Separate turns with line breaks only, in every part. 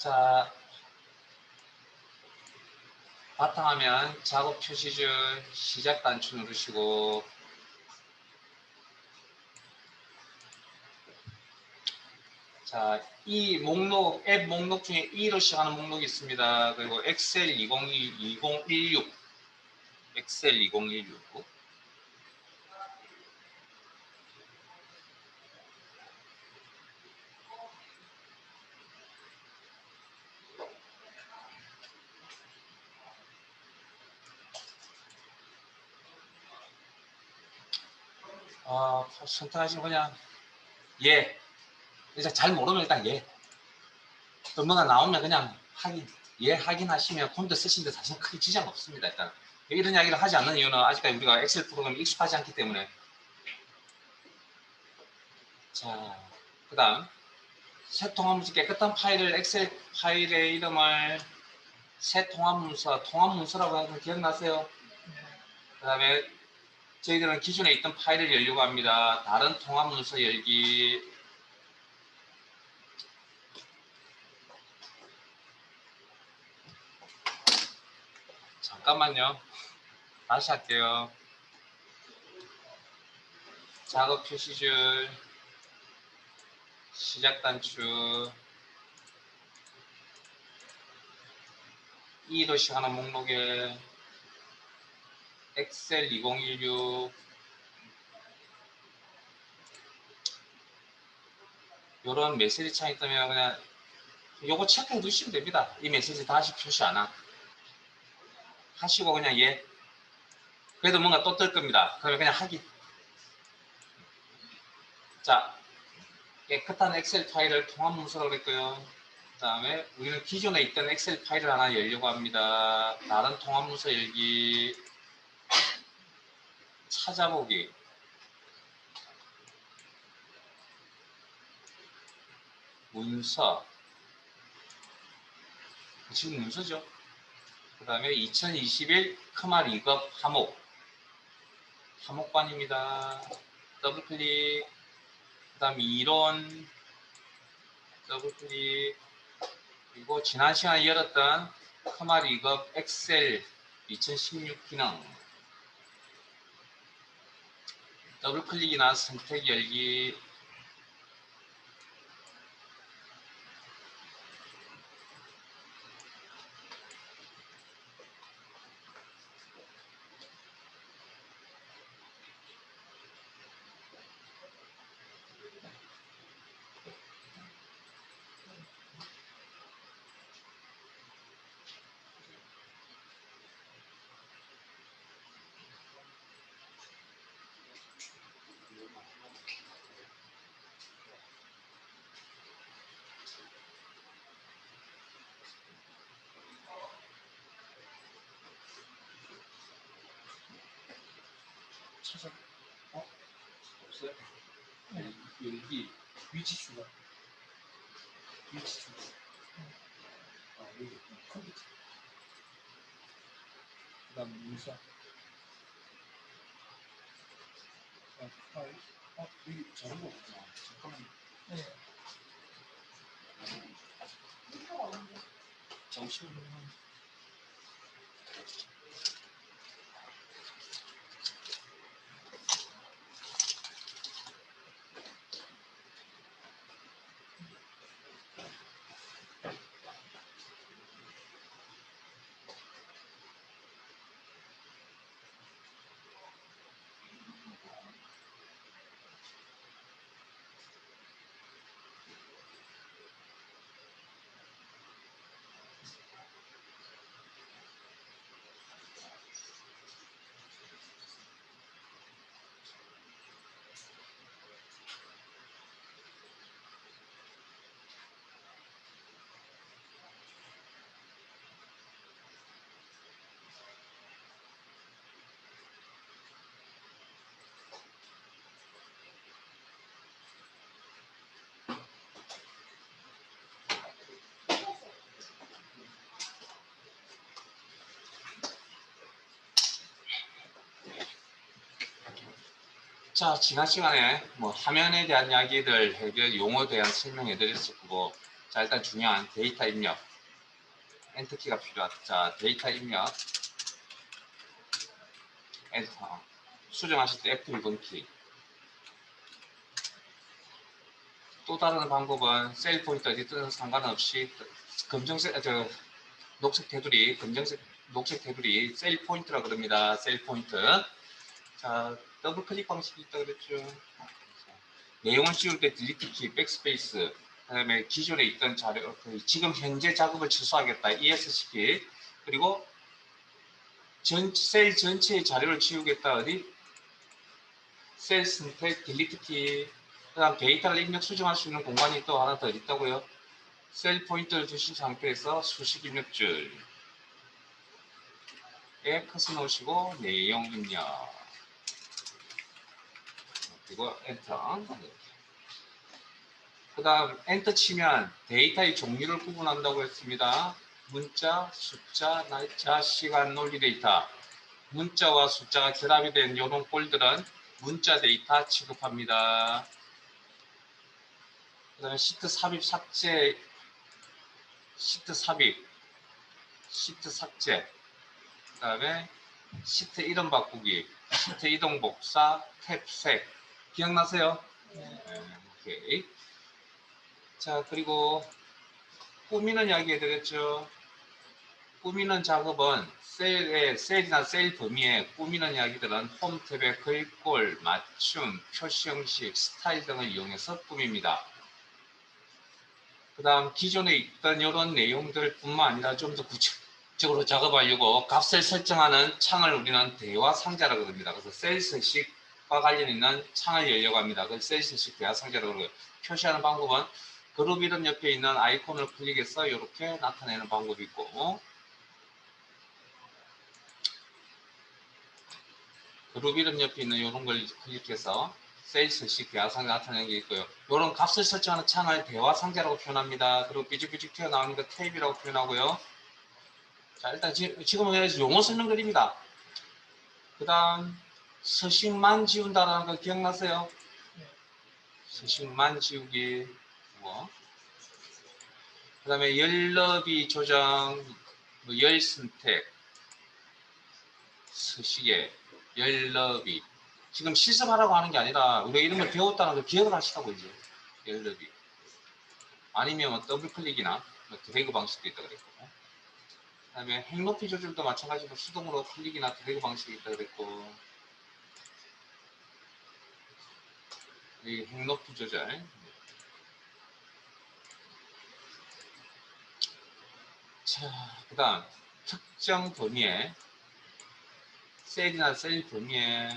자, 바탕화면 작업 표시줄 시작 단추 누르시고 자, 이 목록, 앱 목록 중에 E로 시작하는 목록이 있습니다. 그리고 엑셀 2016 엑셀 2016 선택하시면 그냥 예. 이제 잘 모르면 일단 예. 또 뭐가 나오면 그냥 확인, 예 확인하시면 컴퓨터 쓰시는데 사실 크게 지장 없습니다. 일단 이런 이야기를 하지 않는 이유는 아직까지 우리가 엑셀 프로그램이 익숙하지 않기 때문에. 자, 그 다음 새 통합문서 깨끗한 파일을 엑셀 파일의 이름을 새 통합문서라고 하는 거 기억나세요? 그 다음에 저희들은 기존에 있던 파일을 열려고 합니다. 다른 통합문서 열기. 잠깐만요. 다시 할게요. 작업 표시줄 시작 단추 E로 시작하는 목록에 엑셀 2016 이런 메시지 창이 뜨면 그냥 요거 체크해 두시면 됩니다. 이 메시지 다시 표시 안 하시고 그냥 예. 그래도 뭔가 또 뜰 겁니다. 그러면 그냥 하기. 자, 깨끗한 엑셀 파일을 통합문서라고 했고요. 그 다음에 우리는 기존에 있던 엑셀 파일을 하나 열려고 합니다. 다른 통합문서 열기, 찾아보기, 문서, 지금 문서죠. 그 다음에 2021 크마 리급 하목관입니다. 더블 클릭. 그 다음 이론, 더블 클릭. 그리고 지난 시간에 열었던 크마 리급 엑셀 2016 기능. 더블 클릭이나 선택 열기. 찾아. 없어요? 열기. 위치 추가. 위치 추가. 여기 컴퓨터. 그 다음 문서. 파일. 여기 저런 거 없구나. 잠깐만요. 네. 잠시만요. 자, 지난 시간에 뭐 화면에 대한 이야기들, 해결 용어에 대한 설명해 드렸었고, 자, 일단 중요한 데이터 입력. 엔터키가 필요하다. 자, 데이터 입력. 엔터. 수정하실 때 F1번 키. 또 다른 방법은 셀 포인트 어디 뜨는 상관없이 검정색, 녹색 테두리, 녹색 테두리 셀 포인트라 그럽니다. 셀 포인트. 자, 더블 클릭 방식이 있다 그랬죠. 내용을 씌울 때 딜리트 키, 백스페이스, 그다음에 기존에 있던 자료, 지금 현재 작업을 취소하겠다, ESC, 그리고 셀 전체의 자료를 지우겠다, 어디? 셀 선택, 딜리트 키, 그다음 데이터를 입력 수정할 수 있는 공간이 또 하나 더 있다고요. 셀 포인트를 주신 상태에서 수식 입력줄에 컷을 넣으시고 내용 입력, 그리고 엔터. 그 다음 엔터 치면 데이터의 종류를 구분한다고 했습니다. 문자, 숫자, 날짜, 시간, 논리 데이터. 문자와 숫자가 결합이 된 이런 꼴들은 문자 데이터 취급합니다. 그 다음에 시트 삽입 삭제, 시트 삽입, 시트 삭제, 그 다음에 시트 이름 바꾸기, 시트 이동 복사, 탭 색. 기억나세요? 네. 오케이. 자, 그리고 꾸미는 이야기 해드렸죠. 꾸미는 작업은 셀이나 셀 범위에 꾸미는 이야기들은 홈 탭의 글꼴, 맞춤, 표시 형식, 스타일 등을 이용해서 꾸밉니다. 그 다음 기존에 있던 이런 내용들 뿐만 아니라 좀 더 구체적으로 작업하려고 값을 설정하는 창을 우리는 대화 상자라고 합니다. 그래서 셀 서식과 관련 있는 창을 열려고 합니다. 그걸 셀 서식 대화 상자라고 그러고요. 표시하는 방법은 그룹 이름 옆에 있는 아이콘을 클릭해서 이렇게 나타내는 방법이 있고, 그룹 이름 옆에 있는 이런 걸 클릭해서 셀 서식 대화 상자 나타내는 게 있고요. 이런 값을 설정하는 창을 대화 상자라고 표현합니다. 그리고 삐죽삐죽 튀어나오는 거 탭이라고 표현하고요. 자, 일단 지금은 용어 설명드립니다. 그 다음 서식만 지운다라는 거 기억나세요? 서식만 지우기. 뭐. 그 다음에 열너비 조정, 뭐 열 선택, 서식에 열너비. 지금 실습하라고 하는 게 아니라 우리가 이런 걸 배웠다는 걸 기억을 하시라고 이제. 열너비. 아니면 뭐 더블 클릭이나 뭐 드래그 방식도 있다 그랬고. 그 다음에 행높이 조절도 마찬가지로 수동으로 클릭이나 드래그 방식이 있다 그랬고. 이 행높이 조절. 자, 그 다음 특정 범위에 셀이나 셀 범위에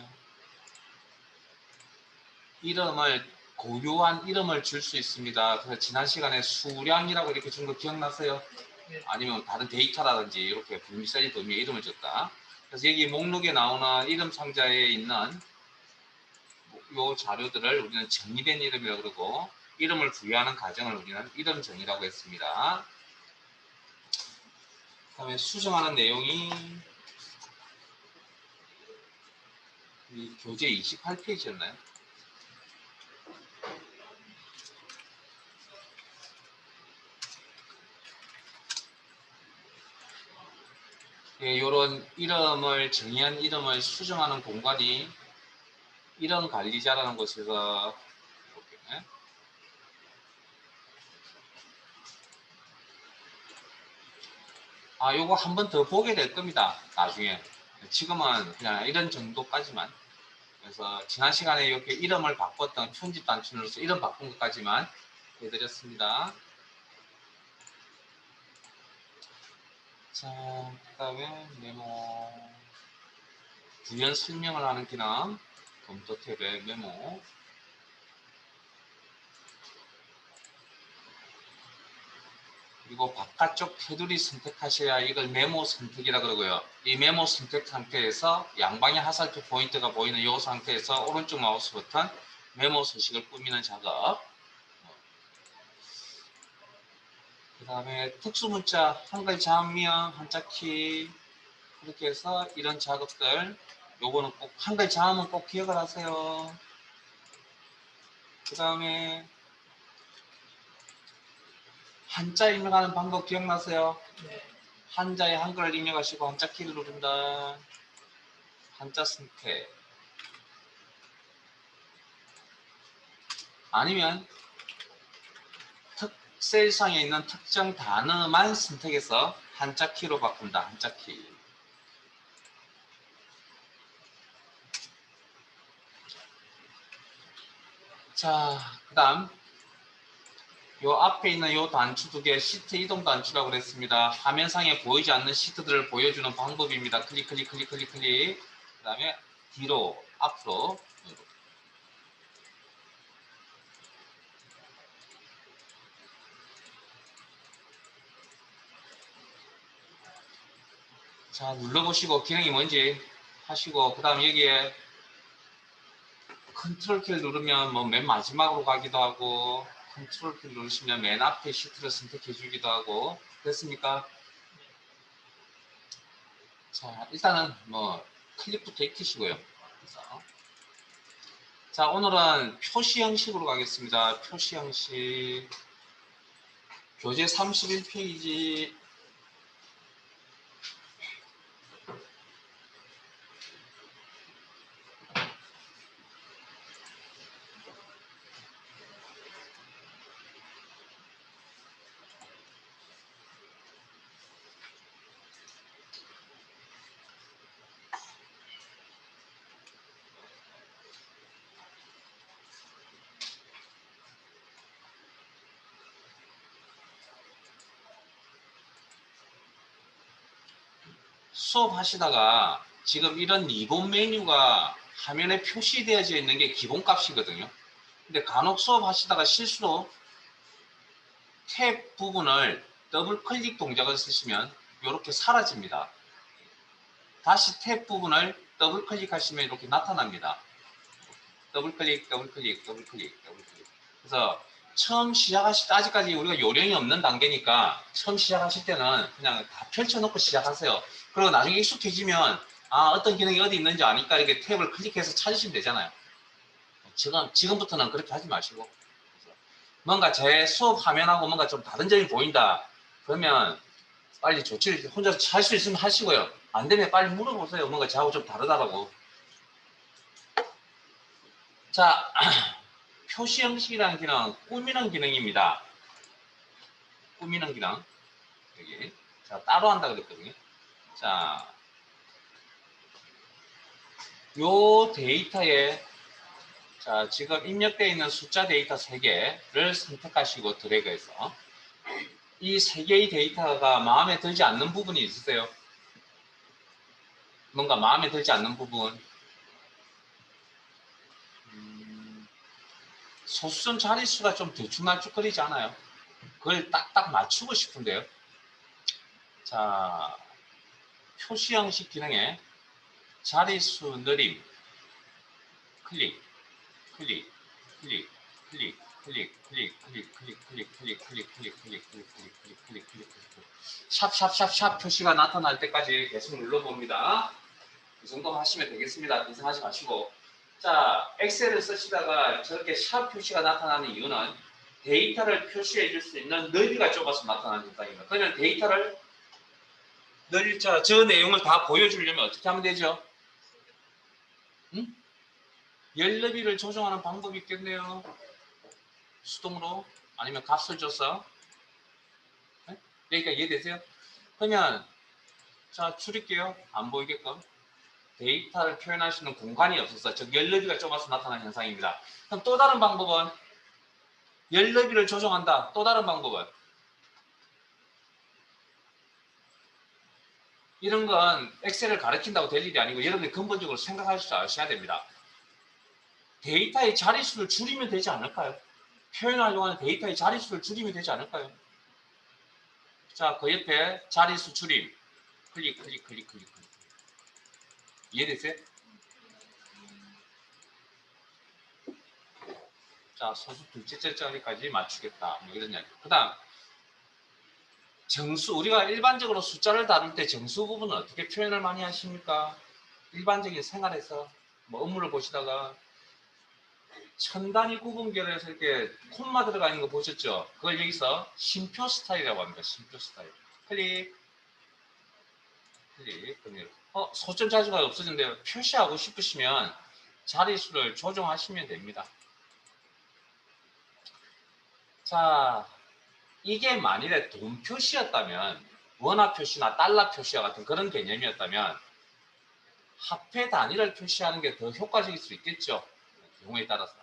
이름을 고유한 이름을 줄 수 있습니다. 그래서 지난 시간에 수량이라고 이렇게 준 거 기억나세요? 네. 아니면 다른 데이터라든지 이렇게 셀 범위에 이름을 줬다. 그래서 여기 목록에 나오는 이름 상자에 있는 요 자료들을 우리는 정의된 이름이라고 그러고, 이름을 부여하는 과정을 우리는 이름 정의라고 했습니다. 그 다음에 수정하는 내용이 이 교재 28페이지였나요? 예, 이런 이름을 정의한 이름을 수정하는 공간이 이름 관리자라는 곳에서 요거 한 번 더 보게 될 겁니다. 나중에. 지금은 그냥 이런 정도까지만. 그래서 지난 시간에 이렇게 이름을 바꿨던 편집 단추로서 이름 바꾼 것까지만 해드렸습니다. 자, 그 다음에 메모. 부연 설명을 하는 기능. 검토 탭에 메모. 그리고 바깥쪽 테두리 선택하셔야 이걸 메모 선택이라 그러고요. 이 메모 선택 상태에서 양방향 화살표 포인트가 보이는 이 상태에서 오른쪽 마우스 버튼 메모 서식을 꾸미는 작업. 그 다음에 특수문자 한글 자음명 한자키 이렇게 해서 이런 작업들, 요거는 꼭 한글 자음은 꼭 기억을 하세요. 그 다음에 한자 입력하는 방법 기억나세요?
네.
한자에 한글을 입력하시고 한자 키를 누른다. 한자 선택. 아니면 셀상에 있는 특정 단어만 선택해서 한자 키로 바꾼다. 한자 키. 자, 그 다음 요 앞에 있는 요 단추 두 개 시트 이동 단추라고 그랬습니다. 화면상에 보이지 않는 시트들을 보여주는 방법입니다. 클릭 클릭 클릭 클릭 클릭. 그 다음에 뒤로 앞으로. 자, 눌러보시고 기능이 뭔지 하시고, 그 다음 여기에 컨트롤 키를 누르면 뭐 맨 마지막으로 가기도 하고, 컨트롤 키를 누르시면 맨 앞에 시트를 선택해 주기도 하고, 됐습니까? 자, 일단은 뭐 클릭부터 익히시고요. 그래서 자, 오늘은 표시 형식으로 가겠습니다. 표시 형식. 교재 31페이지. 수업하시다가 지금 이런 리본 메뉴가 화면에 표시되어져 있는 게 기본값이거든요. 근데 간혹 수업하시다가 실수로 탭 부분을 더블 클릭 동작을 쓰시면 이렇게 사라집니다. 다시 탭 부분을 더블 클릭하시면 이렇게 나타납니다. 더블 클릭, 더블 클릭, 더블 클릭, 더블 클릭. 그래서 처음 시작하실 때 아직까지 우리가 요령이 없는 단계니까 처음 시작하실 때는 그냥 다 펼쳐놓고 시작하세요. 그리고 나중에 익숙해지면 어떤 기능이 어디 있는지 아니까 이렇게 탭을 클릭해서 찾으시면 되잖아요. 지금부터는 그렇게 하지 마시고 뭔가 제 수업 화면하고 뭔가 좀 다른 점이 보인다. 그러면 빨리 조치를 혼자 할 수 있으면 하시고요. 안 되면 빨리 물어보세요. 뭔가 저하고 좀 다르다라고. 자, 표시 형식이라는 기능은 꾸미는 기능입니다. 꾸미는 기능. 여기. 자, 따로 한다 그랬거든요. 자, 요 데이터에 자, 지금 입력되어 있는 숫자 데이터 3개를 선택하시고 드래그해서 이 3개의 데이터가 마음에 들지 않는 부분이 있으세요? 뭔가 마음에 들지 않는 부분. 소수점 자릿수가 좀 들쭉날쭉거리지 않아요? 그걸 딱딱 맞추고 싶은데요. 자, 표시 형식 기능에 자릿수 느림 클릭 클릭 클릭 클릭 클릭 클릭 클릭 클릭 클릭 클릭 클릭 클릭 클릭 클릭 클릭 클릭 클릭 클릭 샵샵샵샵 표시가 나타날 때까지 계속 눌러봅니다. 이 정도 하시면 되겠습니다. 이상하지 마시고. 자, 엑셀을 쓰시다가 저렇게 샵 표시가 나타나는 이유는 데이터를 표시해 줄 수 있는 너비가 좁아서 나타나는 현상입니다. 그러면 데이터를 저 내용을 다 보여주려면 어떻게 하면 되죠? 응? 열 너비를 조정하는 방법이 있겠네요. 수동으로 아니면 값을 줘서. 네? 여기가 이해되세요? 그러면 자 줄일게요. 안 보이게끔. 데이터를 표현할 수 있는 공간이 없어서 즉 열너비가 좁아서 나타나는 현상입니다. 그럼 또 다른 방법은 열너비를 조정한다. 또 다른 방법은 이런 건 엑셀을 가르친다고 될 일이 아니고 여러분이 근본적으로 생각할 줄 아셔야 됩니다. 데이터의 자릿수를 줄이면 되지 않을까요? 표현하려고 하는 데이터의 자릿수를 줄이면 되지 않을까요? 자, 그 옆에 자릿수 줄임 클릭 클릭 클릭 클릭 클릭 이해되세요? 자, 소수 둘째 자리까지 맞추겠다. 뭐 이런 이야기. 그 다음 정수, 우리가 일반적으로 숫자를 다룰 때 정수 부분은 어떻게 표현을 많이 하십니까? 일반적인 생활에서 뭐 업무를 보시다가 천 단위 구분결에서 이렇게 콤마 들어가 있는 거 보셨죠? 그걸 여기서 심표 스타일이라고 합니다. 심표 스타일. 클릭. 그럼 소점 자주가 없어진대요. 표시하고 싶으시면 자릿수를 조정하시면 됩니다. 자, 이게 만일에 돈 표시였다면, 원화 표시나 달러 표시와 같은 그런 개념이었다면 화폐 단위를 표시하는 게 더 효과적일 수 있겠죠. 경우에 따라서.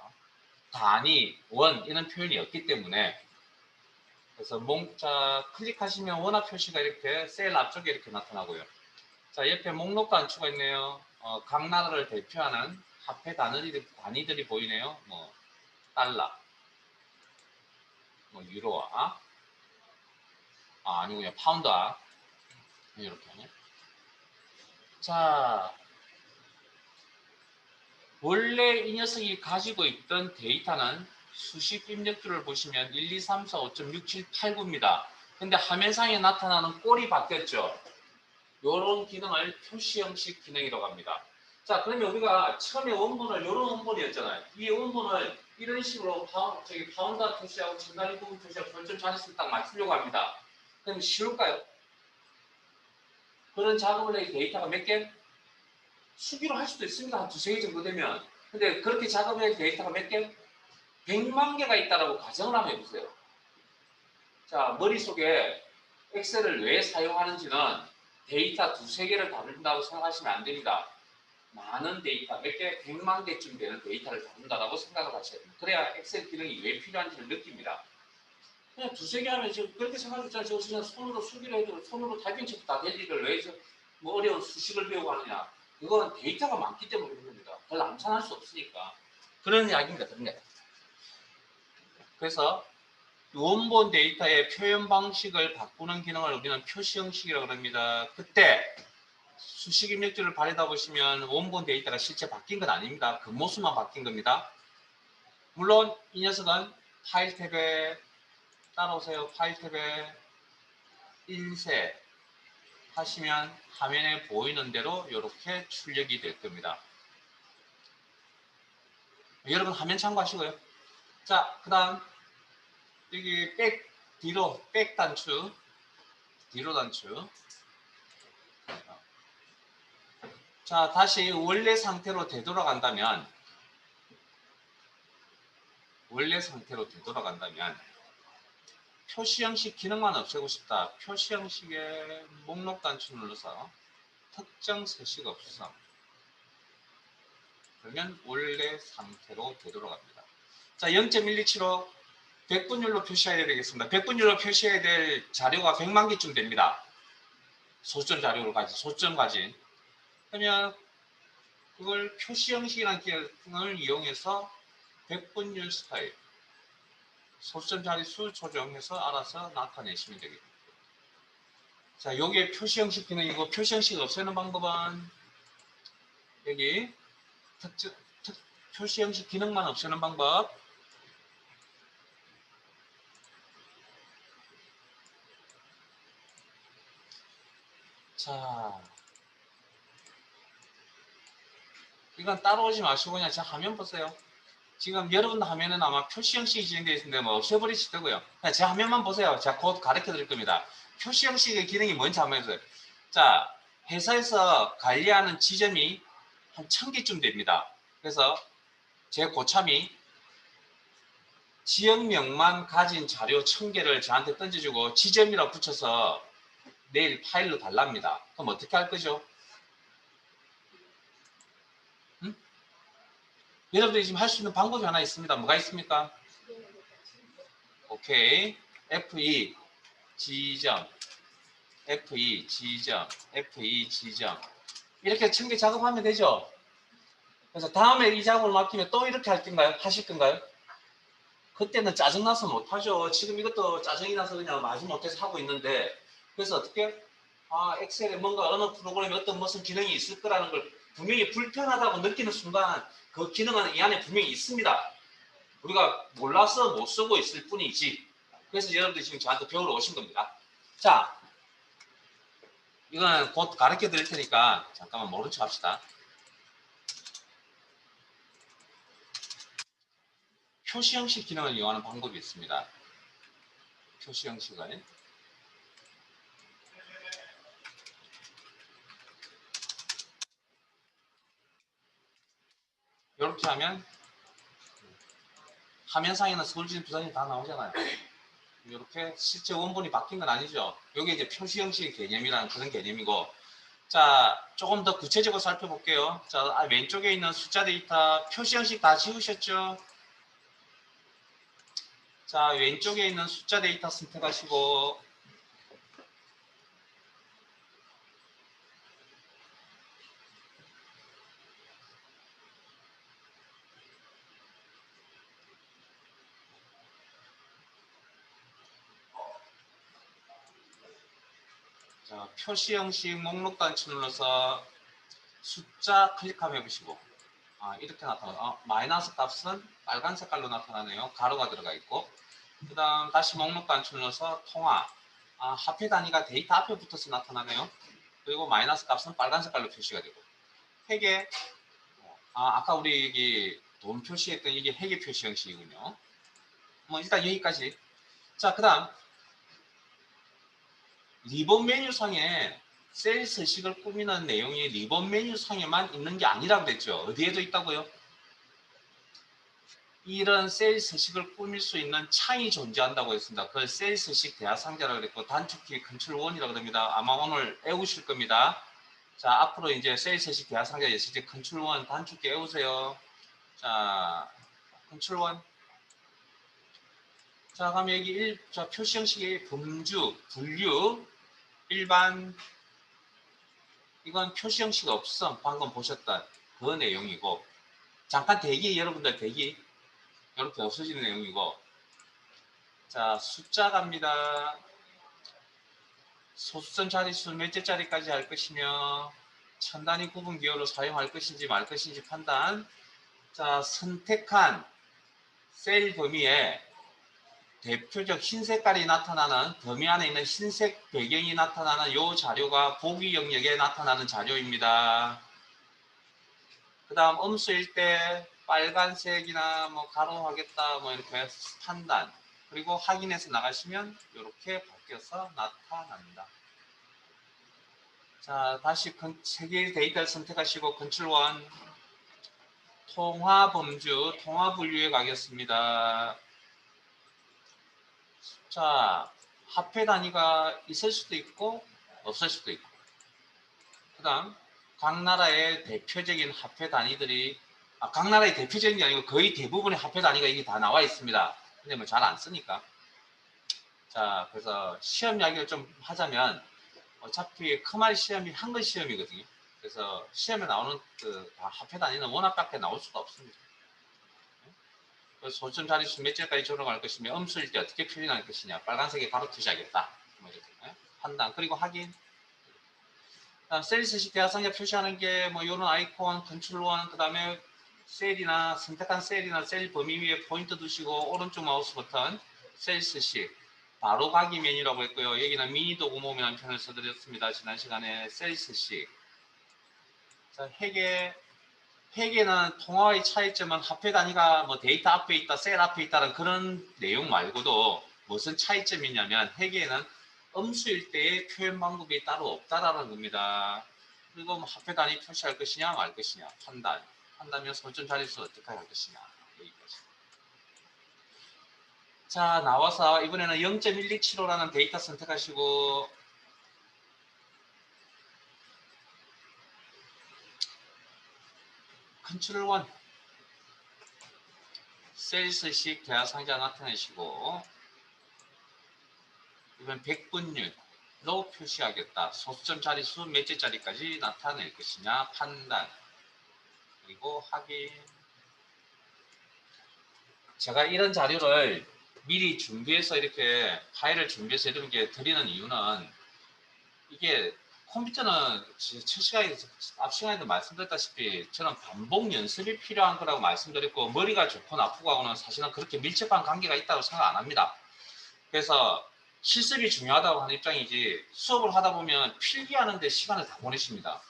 단위, 원 이런 표현이 없기 때문에. 그래서 자, 클릭하시면 원화 표시가 이렇게 셀 앞쪽에 이렇게 나타나고요. 자, 옆에 목록 단추가 있네요. 각 나라를 대표하는 화폐 단위들이 보이네요. 뭐 달러, 뭐 유로화, 아니군요. 파운드화. 이렇게 하네. 자, 원래 이 녀석이 가지고 있던 데이터는 수식 입력줄을 보시면 1, 2, 3, 4, 5, 6, 7, 8, 9입니다. 근데 화면상에 나타나는 꼴이 바뀌었죠. 이런 기능을 표시 형식 기능이라고 합니다. 자, 그러면 우리가 처음에 원본을 이런 원본이었잖아요. 이 원본을 이런 식으로 파운드 표시하고 진단위 부분 표시하고 별점 자릿수 딱 맞추려고 합니다. 그럼 쉬울까요? 그런 작업을 해 데이터가 몇 개? 수기로 할 수도 있습니다. 한 두세 개 정도 되면. 근데 그렇게 작업할 데이터가 몇 개? 100만 개가 있다라고 가정을 한번 해보세요. 자, 머릿속에 엑셀을 왜 사용하는지는 데이터 두세 개를 다룬다고 생각하시면 안 됩니다. 많은 데이터, 몇 개, 100만 개쯤 되는 데이터를 다룬다고 생각을 하셔야 됩니다. 그래야 엑셀 기능이 왜 필요한지를 느낍니다. 그냥 두세 개 하면 지금 그렇게 생각했잖아요. 저 그냥 손으로 수기를 해도 손으로 타이핑쳐도 다 될 일을 왜 뭐 어려운 수식을 배우고 하느냐. 그건 데이터가 많기 때문에 그런 겁니다. 별로 암산할 수 없으니까. 그런 이야기입니다. 그런 게. 그래서 원본 데이터의 표현 방식을 바꾸는 기능을 우리는 표시 형식이라고 합니다. 그때 수식 입력줄을 바르다 보시면 원본 데이터가 실제 바뀐 건 아닙니다. 그 모습만 바뀐 겁니다. 물론 이 녀석은 파일 탭에 따라오세요. 파일 탭에 인쇄 하시면 화면에 보이는 대로 이렇게 출력이 될 겁니다. 여러분 화면 참고하시고요. 자, 그 다음 여기 뒤로 백 단추, 뒤로 단추. 자, 다시 원래 상태로 되돌아간다면 표시 형식 기능만 없애고 싶다. 표시 형식의 목록 단추 눌러서 특정 서식 없음. 그러면 원래 상태로 되돌아갑니다. 자, 0.127로 100분율로 표시해야 되겠습니다. 100분율로 표시해야 될 자료가 100만 개쯤 됩니다. 소점 자료를 가진. 그러면 그걸 표시 형식이라는 기능을 이용해서 100분율 스타일, 소점 자릿수 조정해서 알아서 나타내시면 되겠습니다. 자, 요게 표시 형식 기능이고, 표시 형식 없애는 방법은 여기 표시 형식 기능만 없애는 방법. 자, 이건 따라오지 마시고 그냥 제 화면 보세요. 지금 여러분 화면은 아마 표시 형식이 진행되어 있는데 뭐 없애버리시더고요. 그냥 제 화면만 보세요. 제가 곧 가르쳐 드릴 겁니다. 표시 형식의 기능이 뭔지 한번 해보세요. 자, 회사에서 관리하는 지점이 한 1000개쯤 됩니다. 그래서 제 고참이 지역명만 가진 자료 1000개를 저한테 던져주고 지점이라고 붙여서 내일 파일로 달랍니다. 그럼 어떻게 할 거죠? 응? 여러분들이 지금 할 수 있는 방법이 하나 있습니다. 뭐가 있습니까? 오케이. F2 지점, F2 지점, F2 지점. 이렇게 1000개 작업하면 되죠? 그래서 다음에 이 작업을 맡기면 또 이렇게 하실 건가요? 그때는 짜증나서 못하죠. 지금 이것도 짜증이 나서 그냥 마지 못해서 하고 있는데, 그래서 어떻게? 엑셀에 뭔가 어느 프로그램에 어떤 무슨 기능이 있을 거라는 걸 분명히 불편하다고 느끼는 순간 그 기능은 이 안에 분명히 있습니다. 우리가 몰라서 못 쓰고 있을 뿐이지. 그래서 여러분들이 지금 저한테 배우러 오신 겁니다. 자, 이거는 곧 가르쳐 드릴 테니까 잠깐만 모른 척 합시다. 표시 형식 기능을 이용하는 방법이 있습니다. 표시 형식을 이렇게 하면 화면상에는 서울시, 부산이 다 나오잖아요. 이렇게 실제 원본이 바뀐 건 아니죠. 이게 이제 표시 형식 개념이라는 그런 개념이고, 자, 조금 더 구체적으로 살펴볼게요. 자, 왼쪽에 있는 숫자 데이터 표시 형식 다 지우셨죠? 자, 왼쪽에 있는 숫자 데이터 선택하시고, 자, 표시 형식 목록 단추 눌러서 숫자 클릭 한번 해보시고, 이렇게 나타나요. 마이너스 값은 빨간 색깔로 나타나네요. 가로가 들어가 있고, 그 다음 다시 목록 단추 눌러서 통화, 화폐 단위가 데이터 앞에 붙어서 나타나네요. 그리고 마이너스 값은 빨간 색깔로 표시가 되고, 회계, 아까 우리 여기 돈 표시했던 이게 회계 표시 형식이군요. 뭐 일단 여기까지. 자, 그 다음 리본 메뉴상에 셀 서식을 꾸미는 내용이 리본 메뉴상에만 있는 게 아니라고 그랬죠. 어디에도 있다고요? 이런 셀 서식을 꾸밀 수 있는 창이 존재한다고 했습니다. 그걸 셀 서식 대하상자라고 그랬고, 단축키 컨트롤 1이라고 합니다. 아마 오늘 외우실 겁니다. 자, 앞으로 이제 셀 서식 대하상자 예시제 컨트롤 1 단축키 외우세요. 자, 컨트롤 1. 자, 그럼 여기 표시 형식의 범주, 분류, 일반, 이건 표시 형식 없음. 방금 보셨던 그 내용이고, 잠깐 대기, 여러분들 대기. 이렇게 없어지는 내용이고, 자, 숫자 갑니다. 소수점 자릿수 몇째 자리까지 할 것이며, 천 단위 구분 기호로 사용할 것인지 말 것인지 판단. 자, 선택한 셀 범위에 대표적 흰 색깔이 나타나는 범위 안에 있는 흰색 배경이 나타나는 이 자료가 보기 영역에 나타나는 자료입니다. 그 다음 음수일 때 빨간색이나 뭐 가로하겠다 뭐 이렇게 판단, 그리고 확인해서 나가시면 이렇게 바뀌어서 나타납니다. 자, 다시 세 개의 데이터를 선택하시고 컨트롤 1 통화 범주, 통화 분류에 가겠습니다. 자, 화폐 단위가 있을 수도 있고 없을 수도 있고, 그 다음 각 나라의 대표적인 화폐 단위들이, 각 나라의 대표적인 게 아니고 거의 대부분의 화폐 단위가 이게 다 나와 있습니다. 근데 뭐 잘 안 쓰니까. 자, 그래서 시험 이야기를 좀 하자면, 어차피 크말 시험이 한글 시험이거든요. 그래서 시험에 나오는 그 화폐 단위는 원화밖에 나올 수가 없습니다. 소수점 자릿수 몇 개까지 조정할 것이며, 음수일 때 어떻게 표현할 것이냐, 빨간색에 가로 표시하겠다, 뭐 이렇게 판단, 그리고 확인. 셀 서식 대하상자 표시하는 게 뭐 이런 아이콘 컨트롤 1, 그 다음에 셀이나 선택한 셀이나 셀 범위 위에 포인트 두시고 오른쪽 마우스 버튼 셀 서식 바로 가기 메뉴라고 했고요. 여기는 미니 도구모음이라는 표현을 써드렸습니다. 지난 시간에 셀 서식. 자, 회계는 통화의 차이점은 화폐 단위가 뭐 데이터 앞에 있다, 셀 앞에 있다는 그런 내용 말고도 무슨 차이점이냐면, 회계는 음수일 때의 표현 방법이 따로 없다라는 겁니다. 그리고 뭐 화폐 단위 표시할 것이냐 말 것이냐 판단면 소수점 자릿수 어떻게 할 것이냐 여기까지. 자, 나와서 이번에는 0.127호라는 데이터 선택하시고, 컨트롤 1 셀 서식 대하상자 나타내시고, 이번 100분율로 표시하겠다. 소수점 자릿수 몇째 자리까지 나타낼 것이냐 판단, 그리고 확인. 제가 이런 자료를 미리 준비해서 이렇게 파일을 준비해서 이렇게 드리는 이유는, 이게 컴퓨터는 첫 시간에, 앞 시간에도 말씀드렸다시피 저는 반복 연습이 필요한 거라고 말씀드렸고, 머리가 좋고 나쁘고 하고는 사실은 그렇게 밀접한 관계가 있다고 생각 안 합니다. 그래서 실습이 중요하다고 하는 입장이지, 수업을 하다 보면 필기하는데 시간을 다 보내십니다.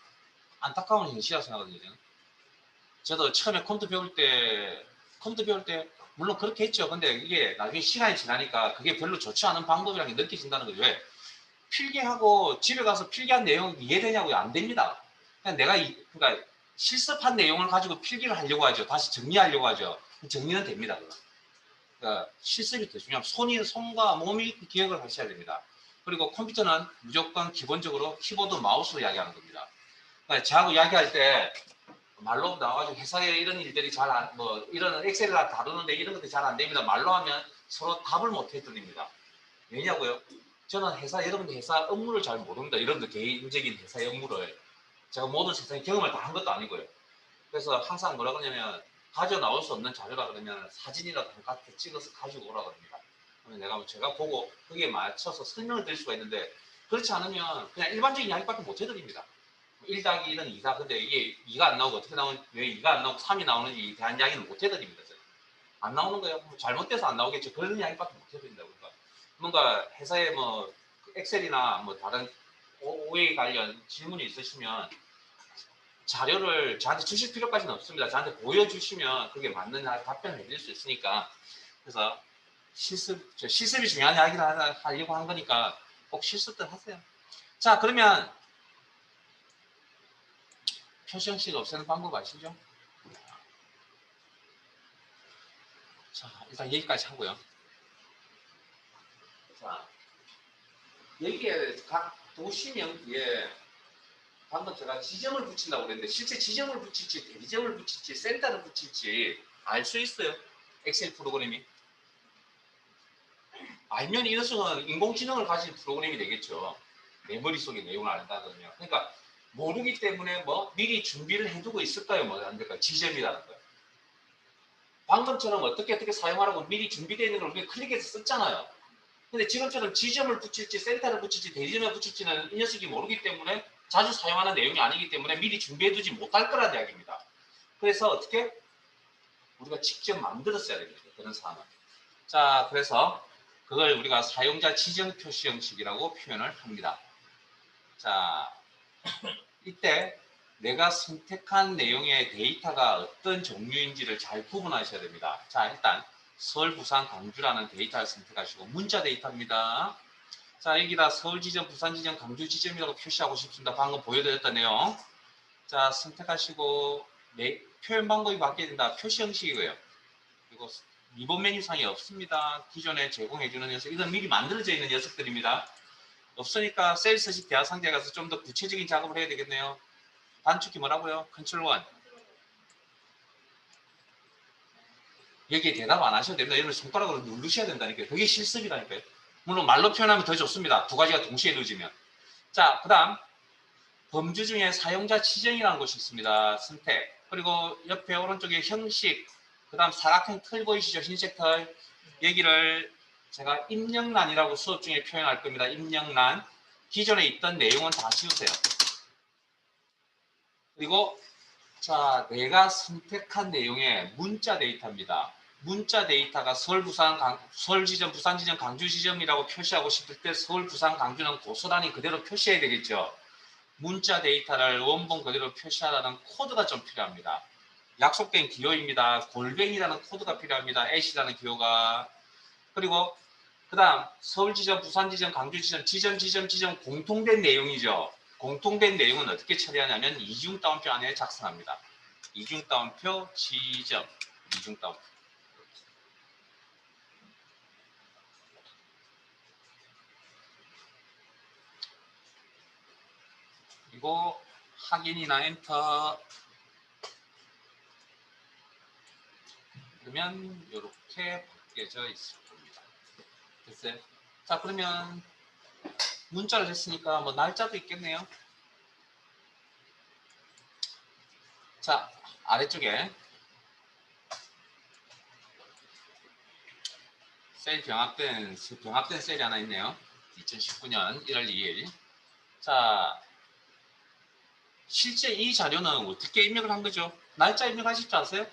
안타까운 현실이라고 생각하거든요. 저도 처음에 컴퓨터 배울 때 물론 그렇게 했죠. 근데 이게 나중에 시간이 지나니까 그게 별로 좋지 않은 방법이라는 게 느껴진다는 거죠. 왜? 필기하고 집에 가서 필기한 내용이 이해되냐고요? 안 됩니다. 그냥 내가 그러니까 실습한 내용을 가지고 필기를 하려고 하죠. 다시 정리하려고 하죠. 정리는 됩니다. 그러니까 실습이 더 중요합니다. 손과 몸이 기억을 하셔야 됩니다. 그리고 컴퓨터는 무조건 기본적으로 키보드, 마우스로 이야기하는 겁니다. 그러니까 저하고 이야기할 때 말로 나와가지고 회사에 이런 일들이 이런 엑셀을 다루는데 이런 것들이 잘 안 됩니다. 말로 하면 서로 답을 못 해드립니다. 왜냐고요? 저는 여러분들 회사 업무를 잘 모릅니다. 여러분들 개인적인 회사의 업무를. 제가 모든 세상의 경험을 다 한 것도 아니고요. 그래서 항상 뭐라 그러냐면 가져 나올 수 없는 자료라 그러면 사진이라도 같이 찍어서 가지고 오라 그럽니다. 그러면 제가 보고 거기에 맞춰서 설명을 드릴 수가 있는데 그렇지 않으면 그냥 일반적인 이야기밖에 못 해드립니다. 1-1은 2다. 근데 이게 2가 안 나오고 어떻게 나오는 왜 2가 안 나오고 3이 나오는지 대한 이야기는 못 해드립니다. 저는. 안 나오는 거예요. 잘못돼서 안 나오겠죠. 그런 이야기밖에 못 해드린다. 그러니까 뭔가 회사에 뭐 엑셀이나 뭐 다른 OA 관련 질문이 있으시면 자료를 저한테 주실 필요까지는 없습니다. 저한테 보여주시면 그게 맞는 답변을 해드릴 수 있으니까. 그래서 실습이 중요한 이야기를 하려고 한 거니까 꼭 실습들 하세요. 자, 그러면 표시 형식 없애는 방법 아시죠? 자, 일단 여기까지 하고요. 자, 여기에 각 도시명 뒤에 방금 제가 지점을 붙인다고 그랬는데 실제 지점을 붙일지 대리점을 붙일지 센터를 붙일지 알 수 있어요. 엑셀 프로그램이. 알면 이 녀석은 인공지능을 가진 프로그램이 되겠죠. 내 머릿속에 내용을 안다 그러면. 그러니까 모르기 때문에 뭐 미리 준비를 해두고 있을까요? 뭐 안 될까요? 지점이라는 거예요. 방금처럼 어떻게 사용하라고 미리 준비되어 있는 걸 우리가 클릭해서 썼잖아요. 근데 지금처럼 지점을 붙일지 센터를 붙일지 대리점을 붙일지는 이 녀석이 모르기 때문에 자주 사용하는 내용이 아니기 때문에 미리 준비해두지 못할 거라는 이야기입니다. 그래서 어떻게? 우리가 직접 만들었어야 됩니다. 그런 상황은. 자, 그래서 그걸 우리가 사용자 지정 표시 형식이라고 표현을 합니다. 자, 이때 내가 선택한 내용의 데이터가 어떤 종류인지를 잘 구분하셔야 됩니다. 자, 일단 서울, 부산, 광주라는 데이터를 선택하시고 문자 데이터입니다. 자, 여기다 서울 지점, 부산 지점, 광주 지점이라고 표시하고 싶습니다. 방금 보여드렸던 내용. 자, 선택하시고 표현 방법이 바뀌어야 된다. 표시 형식이고요. 그리고 리본 메뉴상이 없습니다. 기존에 제공해주는 녀석, 이건 미리 만들어져 있는 녀석들입니다. 없으니까 셀스식 대화 상자에 가서 좀 더 구체적인 작업을 해야 되겠네요. 단축키 뭐라고요? 컨트롤 1. 여기에 대답 안 하셔도 됩니다. 여러분 손가락으로 누르셔야 된다니까요. 그게 실습이라니까요. 물론 말로 표현하면 더 좋습니다. 두 가지가 동시에 누르면. 자, 그 다음 범주 중에 사용자 지정이라는 것이 있습니다. 선택. 그리고 옆에 오른쪽에 형식. 그 다음 사각형 틀 보이시죠? 흰색 틀. 여기를 제가 입력란이라고 수업 중에 표현할 겁니다. 입력란. 기존에 있던 내용은 다 지우세요. 그리고 자, 내가 선택한 내용의 문자 데이터입니다. 문자 데이터가 서울, 지점, 부산 지점, 광주 지점이라고 표시하고 싶을 때 서울, 부산, 광주는 고스란히 그대로 표시해야 되겠죠. 문자 데이터를 원본 그대로 표시하라는 코드가 좀 필요합니다. 약속된 기호입니다. 골뱅이라는 코드가 필요합니다. H라는 기호가. 그리고 그 다음 서울 지점, 부산 지점, 광주 지점, 공통된 내용이죠. 공통된 내용은 어떻게 처리하냐면 이중 따옴표 안에 작성합니다. 이중 따옴표 지점, 이중 따옴표. 그리고 확인이나 엔터. 그러면 이렇게 바뀌어져 있을 겁니다. 됐어요? 자, 그러면 문자를 했으니까 뭐 날짜도 있겠네요. 자, 아래쪽에 셀 병합된 셀이 하나 있네요. 2019년 1월 2일. 자, 실제 이 자료는 어떻게 입력을 한 거죠? 날짜 입력하실 줄 아세요?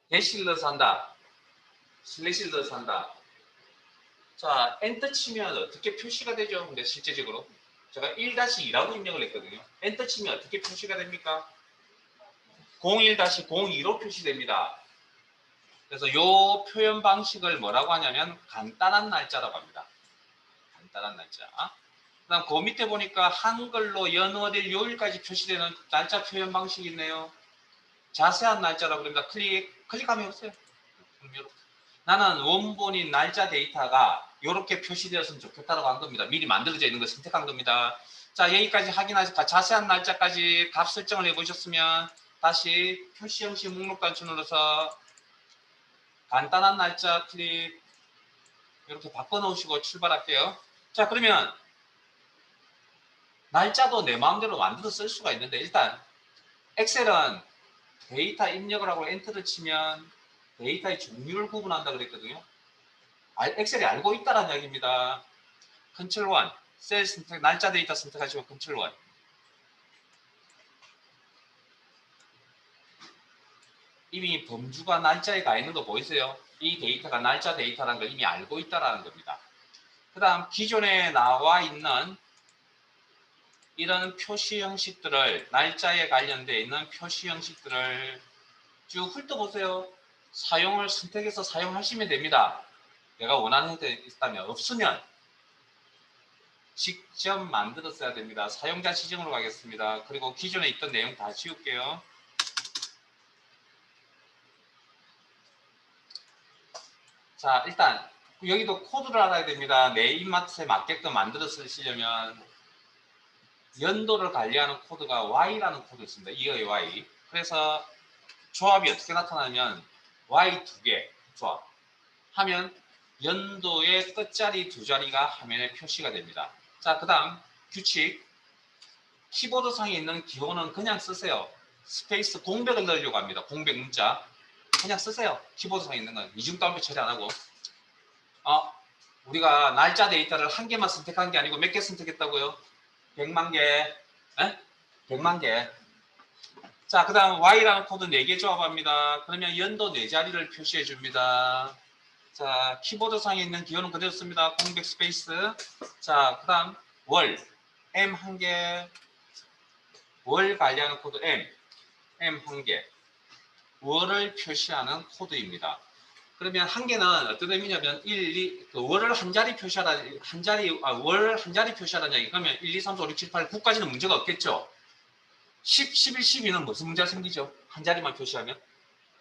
대시를 넣어서 한다. 슬래시를 넣어서 한다. 자, 엔터 치면 어떻게 표시가 되죠? 근데 실제적으로 제가 1-2라고 입력을 했거든요. 엔터 치면 어떻게 표시가 됩니까? 01-02로 표시됩니다. 그래서 이 표현 방식을 뭐라고 하냐면 간단한 날짜라고 합니다. 간단한 날짜. 그다음 그 밑에 보니까 한글로 연월일 요일까지 표시되는 날짜 표현 방식이 있네요. 자세한 날짜라고 그럽니다. 클릭하면 없어요. 나는 원본인 날짜 데이터가 이렇게 표시되었으면 좋겠다라고 한 겁니다. 미리 만들어져 있는 걸 선택한 겁니다. 자, 여기까지 확인하시고 자세한 날짜까지 값 설정을 해보셨으면 다시 표시 형식 목록 단추 눌러서 간단한 날짜 클릭 이렇게 바꿔놓으시고 출발할게요. 자, 그러면 날짜도 내 마음대로 만들어 쓸 수가 있는데 일단 엑셀은 데이터 입력을 하고 엔터를 치면 데이터의 종류를 구분한다 그랬거든요. 엑셀이 알고 있다는 이야기입니다. 컨트롤 1, 셀 선택, 날짜 데이터 선택하시고 컨트롤 1. 이미 범주가 날짜에 가 있는 거 보이세요? 이 데이터가 날짜 데이터라는 걸 이미 알고 있다는 겁니다. 그 다음 기존에 나와 있는 이런 표시 형식들을 날짜에 관련되어 있는 표시 형식들을 쭉 훑어보세요. 사용을 선택해서 사용하시면 됩니다. 내가 원하는 게 있다면 없으면 직접 만들었어야 됩니다. 사용자 지정으로 가겠습니다. 그리고 기존에 있던 내용 다 지울게요. 자, 일단 여기도 코드를 알아야 됩니다. 내 입맛에 맞게끔 만들어 쓰시려면 연도를 관리하는 코드가 Y라는 코드가 있습니다. 이어의 Y. 그래서 조합이 어떻게 나타나면 Y 2개 조합 하면 연도의 끝자리 2자리가 화면에 표시가 됩니다. 자, 그 다음 규칙. 키보드상에 있는 기호는 그냥 쓰세요. 스페이스 공백을 넣으려고 합니다. 공백 문자. 그냥 쓰세요. 키보드상에 있는 건 이중 다운표 처리 안 하고. 우리가 날짜 데이터를 한 개만 선택한 게 아니고 몇 개 선택했다고요? 100만 개. 에? 100만 개. 자, 그 다음 Y라는 코드 4개 조합합니다. 그러면 연도 4자리를 표시해 줍니다. 자, 키보드상에 있는 기호는 그대로 씁니다. 공백 스페이스. 자, 그 다음 월. M 1개. 월 관리하는 코드 M 1개. 월을 표시하는 코드입니다. 그러면 한 개는 어떤 의미냐면 1, 2, 월을 한 자리 표시하라, 월 한 자리 표시하라는 얘기. 그러면 1, 2, 3, 4, 5, 6, 7, 8, 9까지는 문제가 없겠죠. 10, 11, 12는 무슨 문제가 생기죠? 한 자리만 표시하면.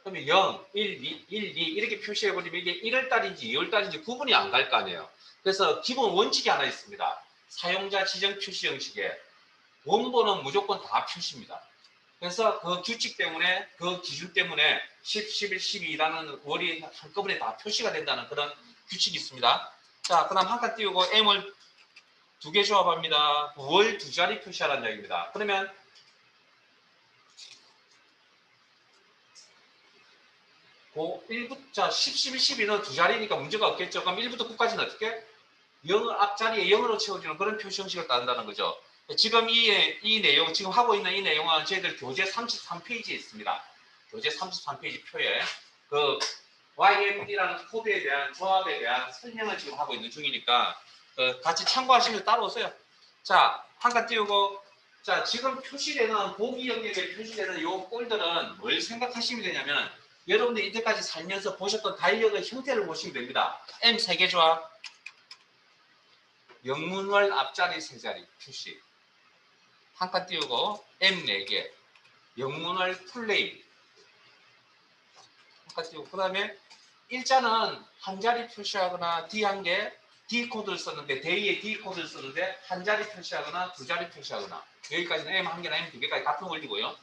그러면 0, 1, 2, 1, 2 이렇게 표시해버리면 이게 1월달인지 2월달인지 구분이 안 갈 거 아니에요. 그래서 기본 원칙이 하나 있습니다. 사용자 지정 표시 형식에 원본은 무조건 다 표시입니다. 그래서 그 규칙 때문에, 그 기준 때문에 10, 11, 12라는 월이 한꺼번에 다 표시가 된다는 그런 규칙이 있습니다. 자, 그 다음 한 칸 띄우고 M을 2개 조합합니다. 월 2자리 표시하라는 얘기입니다. 그러면 그 1부터, 자, 10, 11, 12는 2자리니까 문제가 없겠죠. 그럼 1부터 9까지는 어떻게? 0을 앞자리에 0으로 채워주는 그런 표시 형식을 따른다는 거죠. 지금 이 내용, 지금 하고 있는 이 내용은 저희들 교재 33페이지에 있습니다. 교재 33페이지 표에 그 YMD라는 코드에 대한 조합에 대한 설명을 지금 하고 있는 중이니까 같이 참고하시면 따라오세요. 자, 한 칸 띄우고, 자, 지금 표시되는 보기 영역에 표시되는 이 꼴들은 뭘 생각하시면 되냐면 여러분들 이때까지 살면서 보셨던 달력의 형태를 보시면 됩니다. M 3개 조합, 영문월 앞자리 3자리 표시. 한 칸 띄우고 M 4개, 영문월 풀네임 한 칸 띄우고, 그 다음에 일자는 한 자리 표시하거나 D 한 개, D 코드를 썼는데, 데이에 D 코드를 썼는데 한 자리 표시하거나 2자리 표시하거나, 여기까지는 M 한 개나 M 2개까지 같은 원리고요.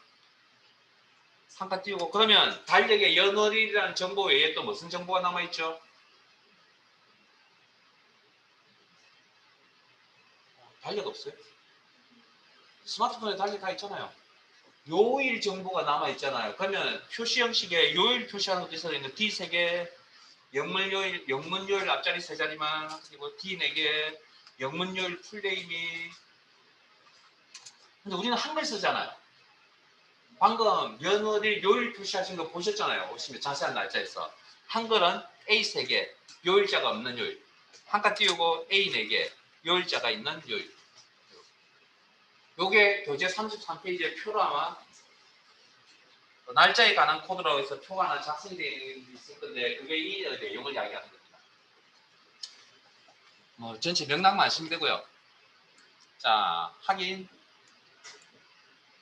한 칸 띄우고, 그러면 달력에 연월일이라는 정보 외에 또 무슨 정보가 남아있죠? 달력 없어요? 스마트폰에 달력 다 있잖아요. 요일 정보가 남아있잖아요. 그러면 표시 형식에 요일 표시하는 것도 있어야 되는데 D 3개, 영문요일 앞자리 3자리만, 그리고 D 4개, 영문요일 풀네임이. 근데 우리는 한글 쓰잖아요. 방금 연월일 요일 표시하신 거 보셨잖아요. 오시면 자세한 날짜에서. 한글은 A 3개, 요일자가 없는 요일. 한 칸 띄우고 A 4개, 요일자가 있는 요일. 요게 교재 33페이지의 표로 아마 날짜에 관한 코드라고 해서 표가 하나 작성되어 있을 건데 그게 이 내용을 이야기하는 겁니다. 뭐 전체 명랑만 하시면 되고요. 자, 확인.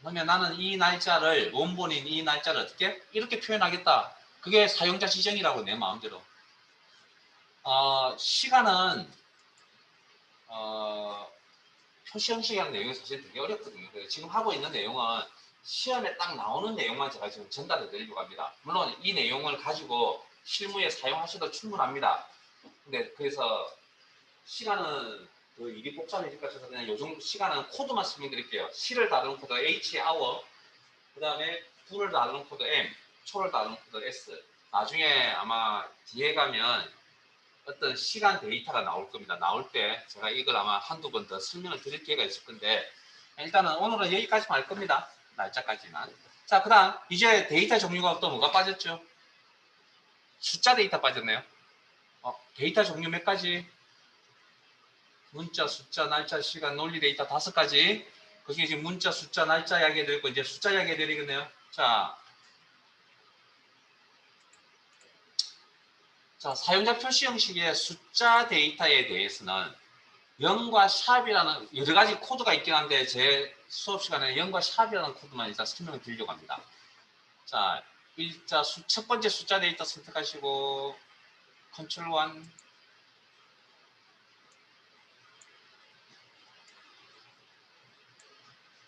그러면 나는 이 날짜를 원본인 이 날짜를 어떻게 이렇게 표현하겠다. 그게 사용자 지정이라고 내 마음대로. 시간은 표시 형식이라는 내용이 사실 되게 어렵거든요. 그래서 지금 하고 있는 내용은 시험에 딱 나오는 내용만 제가 지금 전달해 드리려고 합니다. 물론 이 내용을 가지고 실무에 사용하셔도 충분합니다. 근데 그래서 시간은 그 일이 복잡해질 것 같아서 그냥 요정 시간은 코드만 설명드릴게요. 시를 다루는 코드 H, hour, 그 다음에 분을 다루는 코드 M, 초를 다루는 코드 S. 나중에 아마 뒤에 가면 어떤 시간 데이터가 나올 겁니다. 나올 때 제가 이걸 아마 한두 번 더 설명을 드릴 기회가 있을 건데 일단은 오늘은 여기까지만 할 겁니다. 날짜까지만. 자, 그 다음 이제 데이터 종류가 또 뭐가 빠졌죠? 숫자 데이터 빠졌네요. 데이터 종류 몇 가지? 문자, 숫자, 날짜, 시간, 논리 데이터 5가지. 그중에 지금 문자, 숫자, 날짜 이야기 해드리고 이제 숫자 이야기 해드리겠네요. 자, 사용자 표시 형식의 숫자 데이터에 대해서는 0과 샵이라는 여러 가지 코드가 있긴 한데 제 수업 시간에 0과 샵이라는 코드만 일단 설명을 드리려고 합니다. 자, 첫 번째 숫자 데이터 선택하시고 컨트롤 1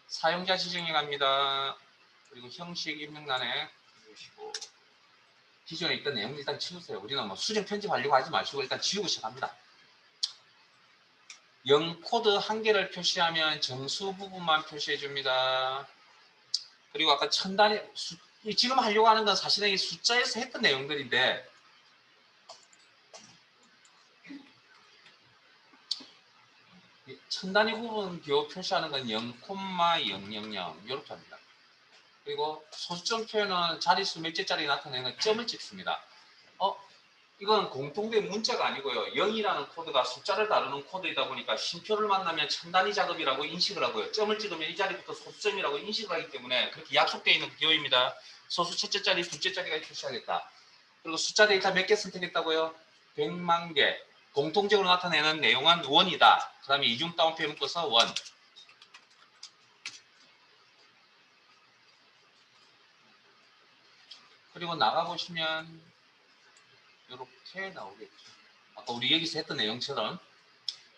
사용자 지정에 갑니다. 그리고 형식 입력란에 보시고 기존에 있던 내용 일단 지우세요. 우리는 뭐 수정 편집하려고 하지 마시고 일단 지우고 시작합니다. 0 코드 한 개를 표시하면 정수 부분만 표시해 줍니다. 그리고 아까 천단위 지금 하려고 하는 건 사실은 이 숫자에서 했던 내용들인데 천단위 부분 기호 표시하는 건 0,000 이렇게 합니다. 그리고 소수점 표현은 자릿수 몇 개짜리 나타내는 점을 찍습니다. 이건 공통된 문자가 아니고요. 0이라는 코드가 숫자를 다루는 코드이다 보니까 쉼표를 만나면 천단위 작업이라고 인식을 하고요. 점을 찍으면 이 자리부터 소수점이라고 인식을 하기 때문에 그렇게 약속되어 있는 기호입니다. 소수 첫째 자리, 둘째 자리까지 표시하겠다. 그리고 숫자 데이터 몇 개 선택했다고요? 100만 개. 공통적으로 나타내는 내용은 원이다. 그 다음에 이중 따옴표 묶어서 원. 그리고 나가보시면 이렇게 나오겠죠. 아까 우리 여기서 했던 내용처럼.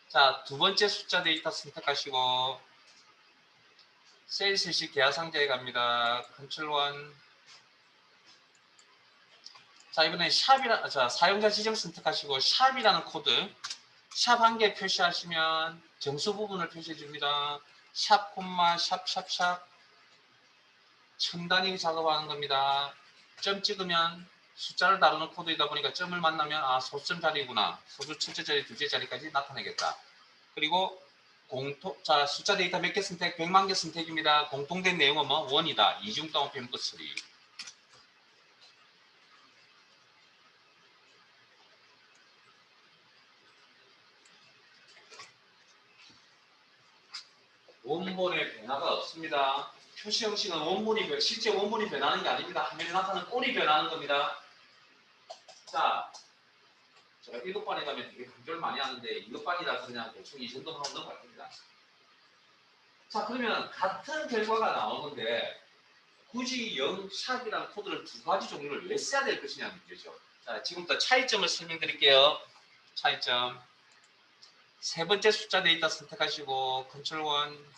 자, 두 번째 숫자 데이터 선택하시고 세일스 시 계약 상자에 갑니다. 컨트롤 1. 자, 이번에 사용자 지정 선택하시고 샵이라는 코드. 샵 한 개 표시하시면 정수 부분을 표시해 줍니다. 샵, 콤마, 샵. 첨단위 작업하는 겁니다. 점 찍으면 숫자를 다루는 코드이다 보니까 점을 만나면 소수점 자리구나. 소수 첫째 자리, 둘째 자리까지 나타내겠다. 그리고 숫자 데이터 몇 개 선택? 100만 개 선택입니다. 공통된 내용은 뭐? 원이다. 이중 따옴표 묶어 처리. 원본에 변화가 없습니다. 표시 형식은 실제 원본이 변하는 게 아닙니다. 화면에 나타나는 꼴이 변하는 겁니다. 자, 제가 1급반에 가면 되게 강조를 많이 하는데 2급반이라서 그냥 대충 이 정도만 하고 넘어갈 겁니다. 자, 그러면 같은 결과가 나오는데 굳이 0, 샵이라는 코드를 두 가지 종류를 왜 써야 될 것이냐는 문제죠. 자, 지금부터 차이점을 설명드릴게요. 차이점. 세 번째 숫자 데이터 선택하시고 컨트롤 1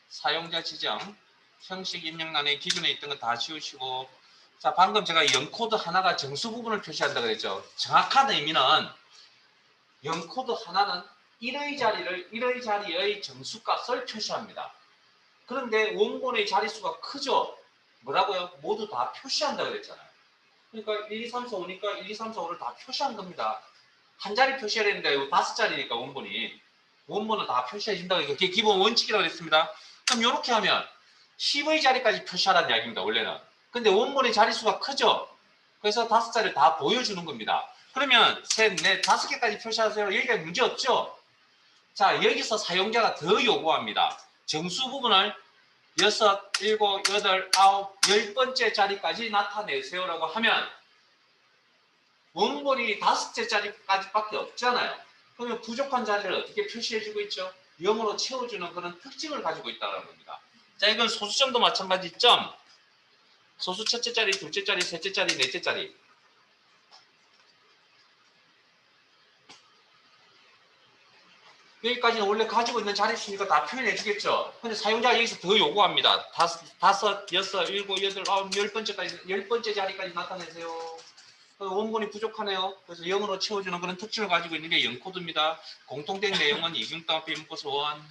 사용자 지정 형식 입력란에 기존에 있던 거 다 지우시고 자, 방금 제가 0코드 하나가 정수 부분을 표시한다고 했죠. 정확한 의미는 0코드 하나는 1의 자리의 정수값을 표시합니다. 그런데 원본의 자릿수가 크죠? 뭐라고요? 모두 다 표시한다고 그랬잖아요. 그러니까 1, 2, 3, 4, 5니까 1, 2, 3, 4, 5를 다 표시한 겁니다. 한 자리 표시해야 되는데 이거 5자리니까 원본은 다 표시해 준다고 이게 기본 원칙이라고 했습니다. 그럼 이렇게 하면 10의 자리까지 표시하라는 이야기입니다. 원래는. 근데 원본의 자릿수가 크죠? 그래서 5자리를 다 보여주는 겁니다. 그러면 셋, 넷, 5개까지 표시하세요. 여기가 문제 없죠? 자, 여기서 사용자가 더 요구합니다. 정수 부분을 6, 7, 8, 9, 10번째 자리까지 나타내세요라고 하면 원본이 5째 자리까지밖에 없잖아요. 그러면 부족한 자리를 어떻게 표시해주고 있죠? 0으로 채워주는 그런 특징을 가지고 있다는 겁니다. 자, 이건 소수점도 마찬가지 점. 소수 첫째 자리, 둘째 자리, 셋째 자리, 넷째 자리. 여기까지는 원래 가지고 있는 자릿수니까 다 표현해 주겠죠. 근데 사용자가 여기서 더 요구합니다. 5, 6, 7, 8, 9, 10번째까지, 10번째 자리까지 나타내세요. 원본이 부족하네요. 그래서 0으로 채워주는 그런 특징을 가지고 있는 게 0코드입니다. 공통된 내용은 이중따옴표 문법서 원.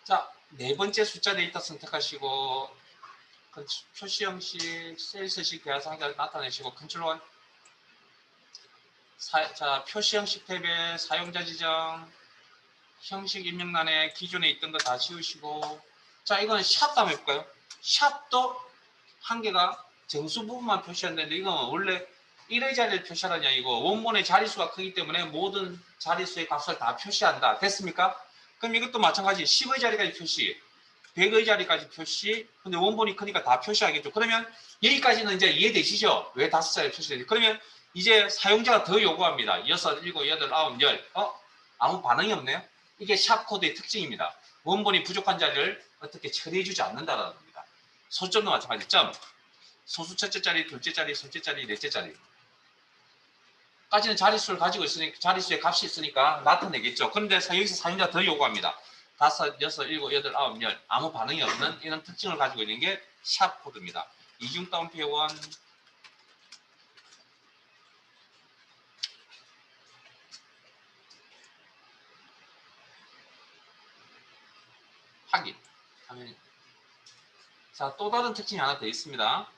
자, 네 번째 숫자 데이터 선택하시고 표시 형식, 셀스식 대화 상자를 나타내시고 컨트롤 1. 자, 표시 형식 탭에 사용자 지정, 형식 입력란에 기존에 있던 거 다 지우시고, 자, 이거는 샵도 한번 해볼까요? 샵도 한계가 정수 부분만 표시한다는데 이건 원래 1의 자리를 표시하라냐 이거 원본의 자릿수가 크기 때문에 모든 자릿수의 값을 다 표시한다. 됐습니까? 그럼 이것도 마찬가지 10의 자리까지 표시, 100의 자리까지 표시. 근데 원본이 크니까 다 표시하겠죠. 그러면 여기까지는 이제 이해되시죠? 왜 5자리 표시되지? 그러면 이제 사용자가 더 요구합니다. 6, 7, 8, 9, 10. 아무 반응이 없네요. 이게 샵 코드의 특징입니다. 원본이 부족한 자리를 어떻게 처리해주지 않는다는 겁니다. 소점도 마찬가지. 점. 소수 첫째 자리, 둘째 자리, 셋째 자리, 넷째 자리. 까지는 자릿수를 가지고 있으니까, 자릿수의 값이 있으니까 나타내겠죠. 그런데 여기서 사용자 더 요구합니다. 5, 6, 7, 8, 9, 10. 아무 반응이 없는 이런 특징을 가지고 있는 게 샵 코드입니다. 이중 따옴표 회원. 확인. 화면이. 자, 또 다른 특징이 하나 더 있습니다.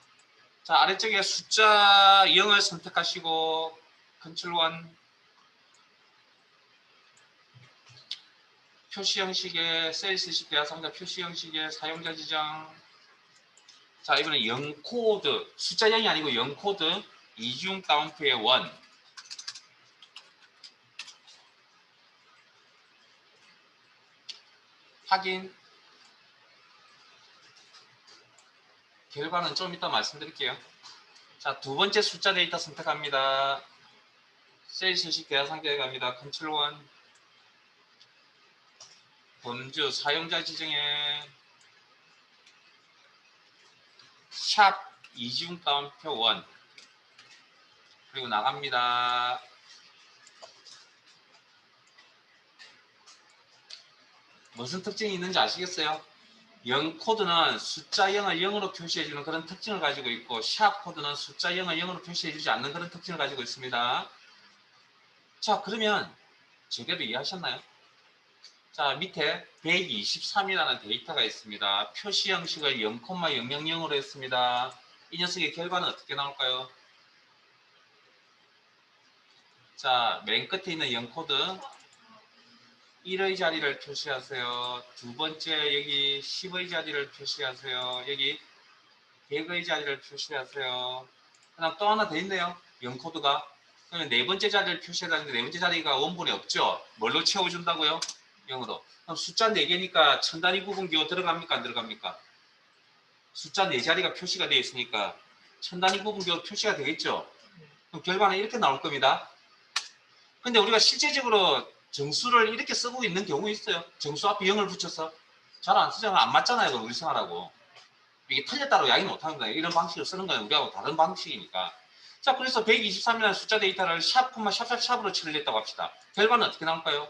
자, 아래쪽에 숫자 0을 선택하시고 컨트롤 1. 표시 형식의 셀스식 대화 상자 표시 형식의 사용자 지정. 자, 이번엔 0코드. 숫자 0이 아니고 0코드. 이중 따옴표의 1. 확인. 결과는 좀 이따 말씀드릴게요. 자, 두 번째 숫자 데이터 선택합니다. 셀스식 대화 상자에 갑니다. 컨트롤 1. 범주 사용자 지정에 샵 이중 따옴표 1. 그리고 나갑니다. 무슨 특징이 있는지 아시겠어요? 0 코드는 숫자 0을 0으로 표시해주는 그런 특징을 가지고 있고 샵 코드는 숫자 0을 0으로 표시해주지 않는 그런 특징을 가지고 있습니다. 자, 그러면 제대로 이해하셨나요? 자, 밑에 123이라는 데이터가 있습니다. 표시 형식을 0,000으로 했습니다. 이 녀석의 결과는 어떻게 나올까요? 자, 맨 끝에 있는 0코드 1의 자리를 표시하세요. 두 번째 여기 10의 자리를 표시하세요. 여기 100의 자리를 표시하세요. 그다음 또 하나 더 있네요. 0코드가. 그러면 네 번째 자리를 표시해야 되는데 네 번째 자리가 원본에 없죠. 뭘로 채워준다고요? 0으로. 그럼 숫자 4개니까 천 단위 부분 기호 들어갑니까? 안 들어갑니까? 숫자 4자리가 표시가 되어 있으니까 천 단위 부분 기호 표시가 되겠죠. 그럼 결과는 이렇게 나올 겁니다. 근데 우리가 실제적으로 정수를 이렇게 쓰고 있는 경우 있어요. 정수 앞에 0을 붙여서 잘 안 쓰잖아. 안 맞잖아요. 우리 생활하고. 이게 틀렸다고 이야기 못하는 거예요. 이런 방식을 쓰는 거예요. 우리하고 다른 방식이니까. 자, 그래서 123이라는 숫자 데이터를 샵, 샵샵샵으로 처리했다고 합시다. 결과는 어떻게 나올까요?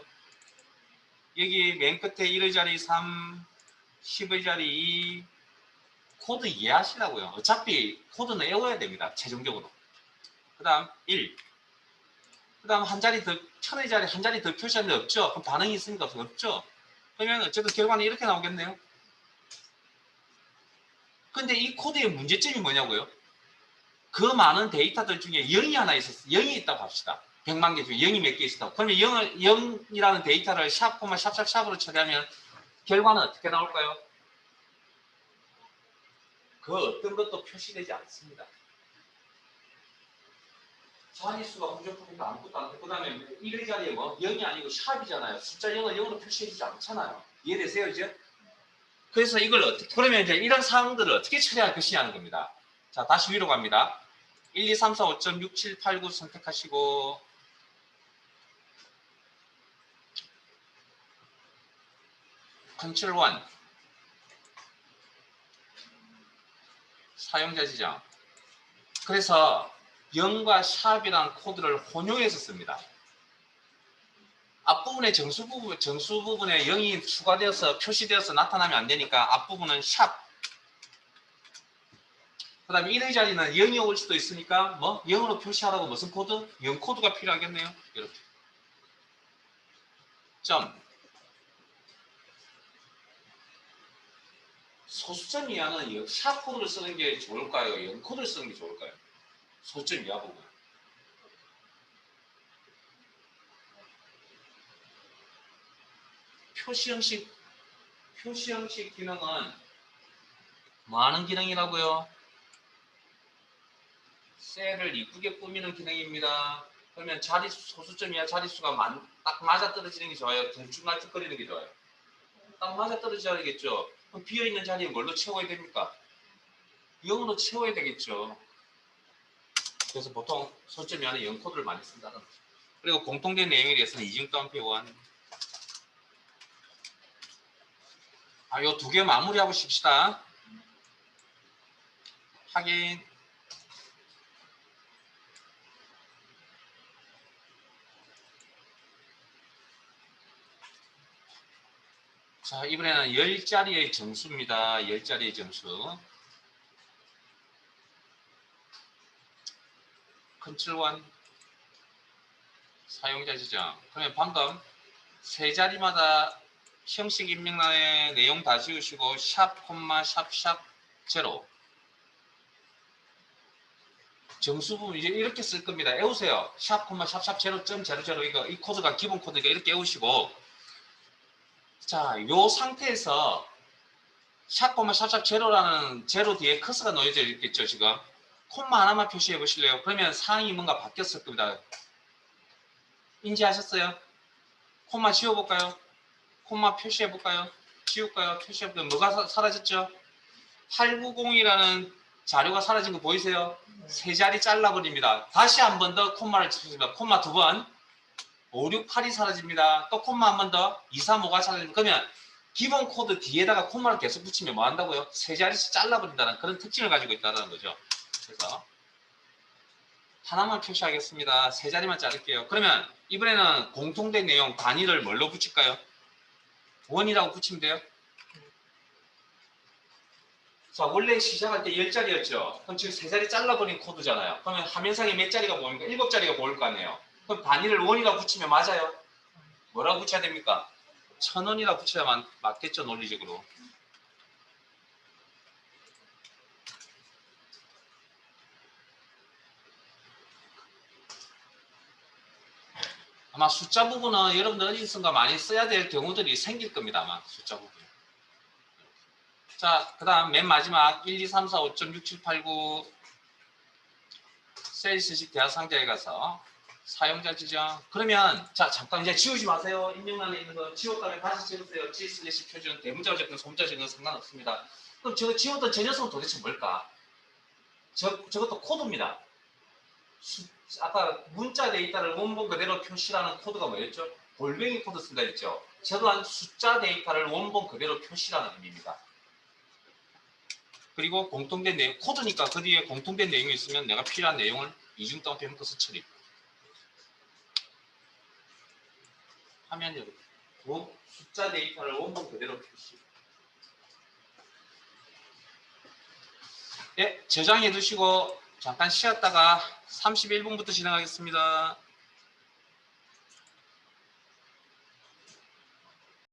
여기 맨 끝에 1의 자리 3, 10의 자리 2, 코드 이해하시라고요. 어차피 코드는 외워야 됩니다. 최종적으로. 그 다음 1. 그 다음 한 자리 더, 1000의 자리 한 자리 더 표시하는데 없죠? 그럼 반응이 있으니까 없죠? 그러면 어쨌든 결과는 이렇게 나오겠네요. 근데 이 코드의 문제점이 뭐냐고요? 그 많은 데이터들 중에 0이 하나 있었어요. 0이 있다고 합시다. 100만 개 중에 0이 몇 개 있었다고. 그러면 0이라는 데이터를 샵, 샵샵샵으로 처리하면 결과는 어떻게 나올까요? 그 어떤 것도 표시되지 않습니다. 자릿수가 공정품이니까 아무것도 안 돼. 그 다음에 1의 자리에 뭐 0이 아니고 샵이잖아요. 숫자 0을 0으로 표시해주지 않잖아요. 이해되세요 이제? 그래서 이걸 어떻게, 그러면 이제 이런 상황들을 어떻게 처리할 것이냐는 겁니다. 자, 다시 위로 갑니다. 1, 2, 3, 4, 5점, 6, 7, 8, 9 선택하시고, 컨트롤 1. 사용자 지정. 그래서 0과 샵이란 코드를 혼용해서 씁니다. 앞부분에 정수 부분에 0이 추가되어서 표시되어서 나타나면 안 되니까 앞부분은 샵. 그 다음에 1의 자리는 0이 올 수도 있으니까 뭐 0으로 표시하라고 무슨 코드? 0 코드가 필요하겠네요. 이렇게. 점. 소수점 이하는 샵 코드를 쓰는 게 좋을까요? 0 코드를 쓰는 게 좋을까요? 소수점 이하 부분. 표시 형식 기능은 뭐 하는 기능이라고요? 셀을 이쁘게 꾸미는 기능입니다. 그러면 자릿수, 소수점 이하 자릿수가 딱 맞아 떨어지는 게 좋아요? 들쭉날쭉거리는 게 좋아요? 딱 맞아 떨어져야겠죠? 그럼 비어있는 자리에 뭘로 채워야 됩니까? 0으로 채워야 되겠죠. 그래서 보통 소수점 이하는 0 코드를 많이 쓴다는 거죠. 그리고 공통된 내용에 대해서는 이중 따옴표 원. 요 두 개 마무리하고 싶시다. 확인. 자, 이번에는 10자리의 정수입니다. 10자리의 정수. 컨트롤 1. 사용자 지정. 그러면 방금 세 자리마다 형식 입력란에 내용 다 지우시고 샵, 콤마, 샵, 제로. 정수 부분 이제 이렇게 쓸 겁니다. 외우세요. 샵, 콤마, 샵, 제로, 이거 이 코드가 기본 코드니까 이렇게 외우시고, 자, 요 상태에서 샵, 콤마, 제로라는 제로 뒤에 커서가 놓여져 있겠죠, 지금. 콤마 하나만 표시해 보실래요? 그러면 상황이 뭔가 바뀌었을 겁니다. 인지하셨어요? 콤마 지워볼까요? 콤마 표시해볼까요? 지울까요? 표시해볼까요? 뭐가 사라졌죠? 890이라는 자료가 사라진 거 보이세요? 세 자리 잘라버립니다. 다시 한 번 더 콤마를 치십니다. 콤마 두 번. 5, 6, 8이 사라집니다. 또 콤마 한 번 더. 2, 3, 5가 사라집니다. 그러면 기본 코드 뒤에다가 콤마를 계속 붙이면 뭐 한다고요? 세 자리씩 잘라버린다는 그런 특징을 가지고 있다는 거죠. 그래서 하나만 표시하겠습니다. 세 자리만 자를게요. 그러면 이번에는 공통된 내용 단위를 뭘로 붙일까요? 원이라고 붙이면 돼요. 자, 원래 시작할 때 10자리였죠. 그럼 지금 3자리 잘라버린 코드잖아요. 그러면 화면상에 몇 자리가 보입니까? 7자리가 보일 거 아니에요. 그럼 단위를 원이라고 붙이면 맞아요? 뭐라고 붙여야 됩니까? 1000원이라고 붙여야 맞겠죠, 논리적으로. 아마 숫자 부분은 여러분들 어디선가 많이 써야 될 경우들이 생길 겁니다. 아마 숫자 부분. 자, 그 다음 맨 마지막 1, 2, 3, 4, 5점, 6, 7, 8, 9 세일스식 대화 상자에 가서 사용자 지정. 그러면 자 잠깐 이제 지우지 마세요. 입력란에 있는 거 지웠다면 다시 지우세요. G/ 표준 대문자 적든 소문자 적든 상관없습니다. 그럼 저거 지웠던 저 녀석은 도대체 뭘까? 저것도 코드입니다. 아까 문자 데이터를 원본 그대로 표시라는 코드가 뭐였죠? 골뱅이 코드 쓴다 했죠. 저러한 숫자 데이터를 원본 그대로 표시라는 의미입니다. 그리고 공통된 내용, 코드니까 그 뒤에 공통된 내용이 있으면 내가 필요한 내용을 이중 따옴표 묶어서 처리. 화면 열고 숫자 데이터를 원본 그대로 표시. 네, 저장해 두시고 잠깐 쉬었다가 31분부터 진행하겠습니다.